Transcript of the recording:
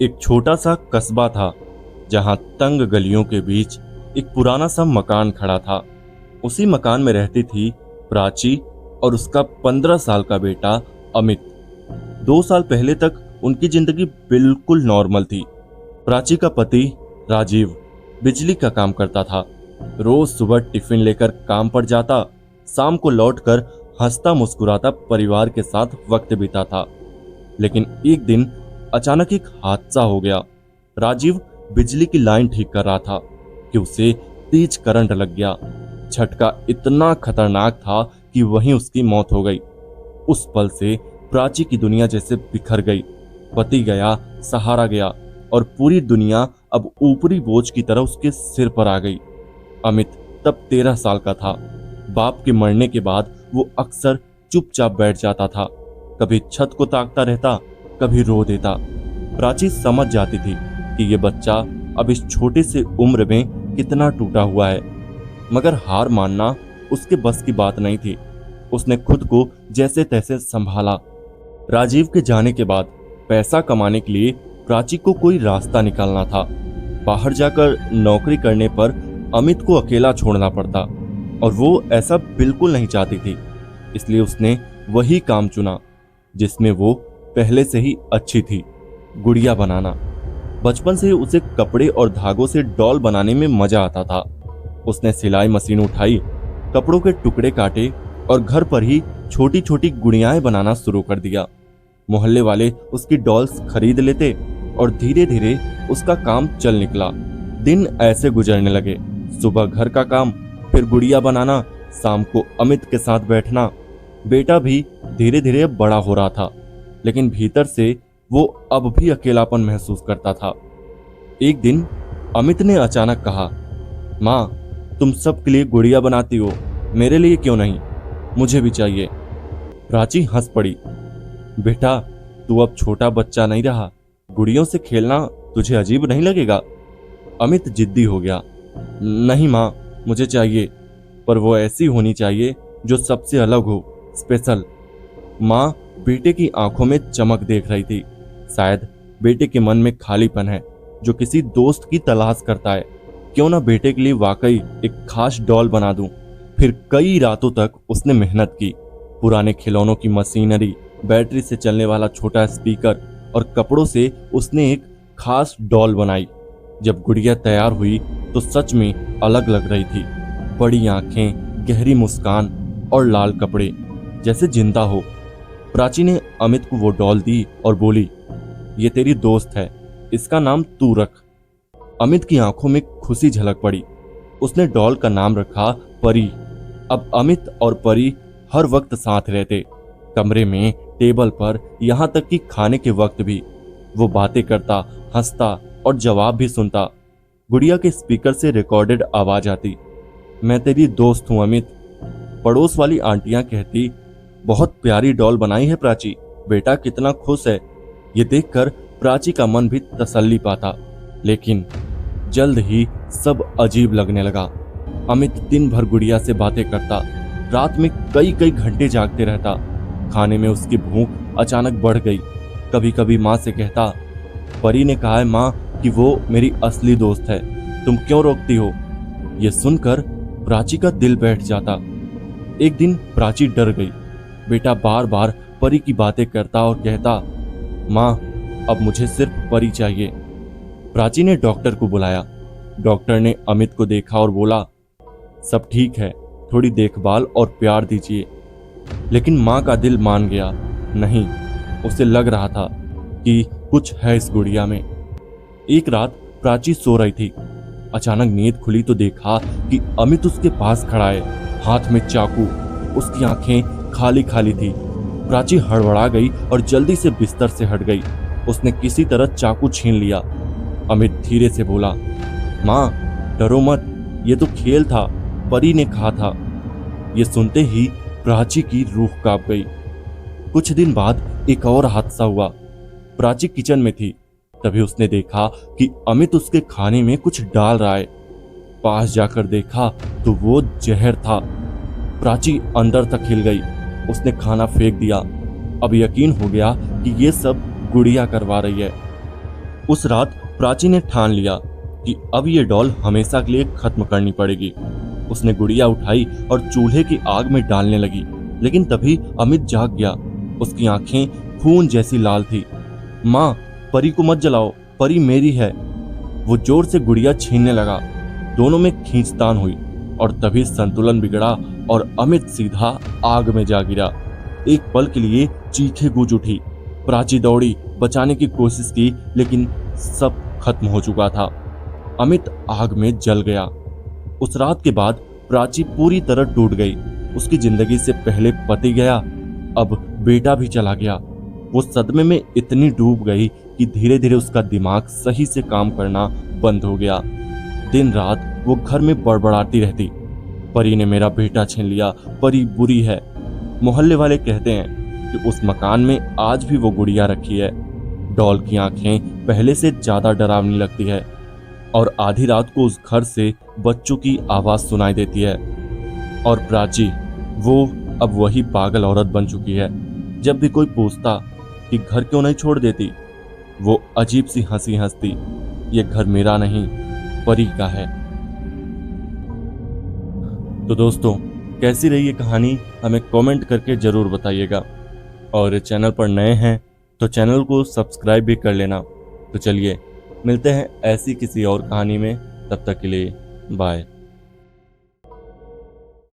एक छोटा सा कस्बा था जहां तंग गलियों के बीच एक पुराना सा मकान खड़ा था। उसी मकान में रहती थी प्राची और उसका 15 साल का बेटा अमित। 2 साल पहले तक उनकी जिंदगी बिल्कुल नॉर्मल थी। प्राची का पति राजीव बिजली का काम करता था। रोज सुबह टिफिन लेकर काम पर जाता, शाम को लौटकर हंसता मुस्कुराता परिवार के साथ वक्त बिता था। लेकिन एक दिन अचानक एक हादसा हो गया। राजीव बिजली की लाइन ठीक कर रहा था कि उसे तेज करंट लग गया। झटका इतना खतरनाक था कि वहीं उसकी मौत हो गई। उस पल से प्राची की दुनिया जैसे बिखर गई। पति गया, सहारा गया और पूरी दुनिया अब ऊपरी बोझ की तरह उसके सिर पर आ गई। अमित तब 13 साल का था। बाप के मरने के बाद वो अक्सर चुपचाप बैठ जाता था, कभी छत को ताकता रहता, कभी रो देता। प्राची समझ जाती थी कि ये बच्चा अब इस छोटे से उम्र में कितना टूटा हुआ है, मगर हार मानना उसके बस की बात नहीं थी। उसने खुद को जैसे तैसे संभाला। राजीव के जाने के बाद पैसा कमाने के लिए प्राची को कोई रास्ता निकालना था। बाहर जाकर नौकरी करने पर अमित को अकेला छोड़ना पड़ता और वो ऐसा बिल्कुल नहीं चाहती थी। इसलिए उसने वही काम चुना जिसमें वो पहले से ही अच्छी थी, गुड़िया बनाना। बचपन से उसे कपड़े और धागों से डॉल बनाने में मजा आता था। उसने सिलाई मशीन उठाई, कपड़ों के टुकड़े काटे और घर पर ही छोटी छोटी गुड़ियाएं बनाना शुरू कर दिया। मोहल्ले वाले उसकी डॉल्स खरीद लेते और धीरे धीरे उसका काम चल निकला। दिन ऐसे गुजरने लगे, सुबह घर का काम, फिर गुड़िया बनाना, शाम को अमित के साथ बैठना। बेटा भी धीरे धीरे बड़ा हो रहा था, लेकिन भीतर से वो अब भी अकेलापन महसूस करता था। एक दिन अमित ने अचानक कहा, माँ, तुम सबके लिए गुड़िया बनाती हो, मेरे लिए क्यों नहीं? मुझे भी चाहिए। प्राची हंस पड़ी। बेटा, तू अब छोटा बच्चा नहीं रहा, गुड़ियों से खेलना तुझे अजीब नहीं लगेगा? अमित जिद्दी हो गया। नहीं माँ, मुझे चाहिए, पर वो ऐसी होनी चाहिए जो सबसे अलग हो, स्पेशल। माँ बेटे की आंखों में चमक देख रही थी। शायद बेटे के मन में खालीपन है जो किसी दोस्त की तलाश करता है। क्यों ना बेटे के लिए वाकई एक खास डॉल बना दूं। फिर कई रातों तक उसने मेहनत की। पुराने खिलौनों की मशीनरी, बैटरी से चलने वाला छोटा स्पीकर और कपड़ों से उसने एक खास डॉल बनाई। जब गुड़िया तैयार हुई तो सच में अलग लग रही थी। बड़ी आंखें, गहरी मुस्कान और लाल कपड़े, जैसे जिंदा हो। प्राची ने अमित को वो डॉल दी और बोली, ये तेरी दोस्त है, इसका नाम तू रख। अमित की आंखों में खुशी झलक पड़ी। उसने डॉल का नाम रखा परी। अब अमित और परी हर वक्त साथ रहते, कमरे में, टेबल पर, यहाँ तक कि खाने के वक्त भी। वो बातें करता, हंसता और जवाब भी सुनता। गुड़िया के स्पीकर से रिकॉर्डेड आवाज आती, मैं तेरी दोस्त हूं अमित। पड़ोस वाली आंटियां कहती, बहुत प्यारी डॉल बनाई है प्राची, बेटा कितना खुश है। ये देखकर प्राची का मन भी तसल्ली पाता। लेकिन जल्द ही सब अजीब लगने लगा। अमित दिन भर गुड़िया से बातें करता, रात में कई कई घंटे जागते रहता। खाने में उसकी भूख अचानक बढ़ गई। कभी कभी माँ से कहता, परी ने कहा है माँ कि वो मेरी असली दोस्त है, तुम क्यों रोकती हो? ये सुनकर प्राची का दिल बैठ जाता। एक दिन प्राची डर गई। बेटा बार बार परी की बातें करता और कहता, माँ, अब मुझे सिर्फ परी चाहिए। प्राची ने डॉक्टर को बुलाया। डॉक्टर ने अमित को देखा और बोला, सब ठीक है, थोड़ी देखभाल और प्यार दीजिए। लेकिन माँ का दिल मान गया। नहीं, उसे लग रहा था कि कुछ है इस गुड़िया में। एक रात प्राची सो रही थी। अचानक नींद खुली तो देखा कि अमित उसके पास खड़ा है, हाथ में चाकू। उसकी आंखें खाली खाली थी। प्राची हड़बड़ा गई और जल्दी से बिस्तर से हट गई। उसने किसी तरह चाकू छीन लिया। अमित धीरे से बोला, माँ, डरो मत, ये तो खेल था, परी ने कहा था। ये सुनते ही प्राची की रूह कांप गई। कुछ दिन बाद एक और हादसा हुआ। प्राची किचन में थी, तभी उसने देखा कि अमित उसके खाने में कुछ डाल रहा है। पास जाकर देखा तो वो जहर था। प्राची अंदर तक हिल गई। उसने खाना फेंक दिया। अब यकीन हो गया कि ये सब गुड़िया करवा रही है। उस रात प्राची ने ठान लिया कि अब ये डॉल हमेशा के लिए खत्म करनी पड़ेगी। उसने गुड़िया उठाई और चूल्हे की आग में डालने लगी, लेकिन तभी अमित जाग गया। उसकी आंखें खून जैसी लाल थी। माँ, परी को मत जलाओ, परी मेरी है। वो जोर से गुड़िया छीनने लगा। दोनों में खींचतान हुई और तभी संतुलन बिगड़ा और अमित सीधा आग में जा गिरा। एक पल के लिए चीखें गूंज उठी। प्राची दौड़ी, बचाने की कोशिश की, लेकिन सब खत्म हो चुका था। अमित आग में जल गया। उस रात के बाद प्राची पूरी तरह टूट गई। उसकी जिंदगी से पहले पति गया, अब बेटा भी चला गया। वो सदमे में इतनी डूब गई कि धीरे धीरे उसका दिमाग सही से काम करना बंद हो गया। दिन रात वो घर में बड़बड़ाती रहती, परी ने मेरा बेटा छीन लिया, परी बुरी है। मोहल्ले वाले कहते हैं कि उस मकान में आज भी वो गुड़िया रखी है। डॉल की आंखें पहले से ज्यादा डरावनी लगती है और आधी रात को उस घर से बच्चों की आवाज सुनाई देती है। और प्राची, वो अब वही पागल औरत बन चुकी है। जब भी कोई पूछता कि घर क्यों नहीं छोड़ देती, वो अजीब सी हंसी हंसती, ये घर मेरा नहीं, परी का है। तो दोस्तों, कैसी रही ये कहानी हमें कमेंट करके जरूर बताइएगा। और चैनल पर नए हैं तो चैनल को सब्सक्राइब भी कर लेना। तो चलिए मिलते हैं ऐसी किसी और कहानी में, तब तक के लिए बाय।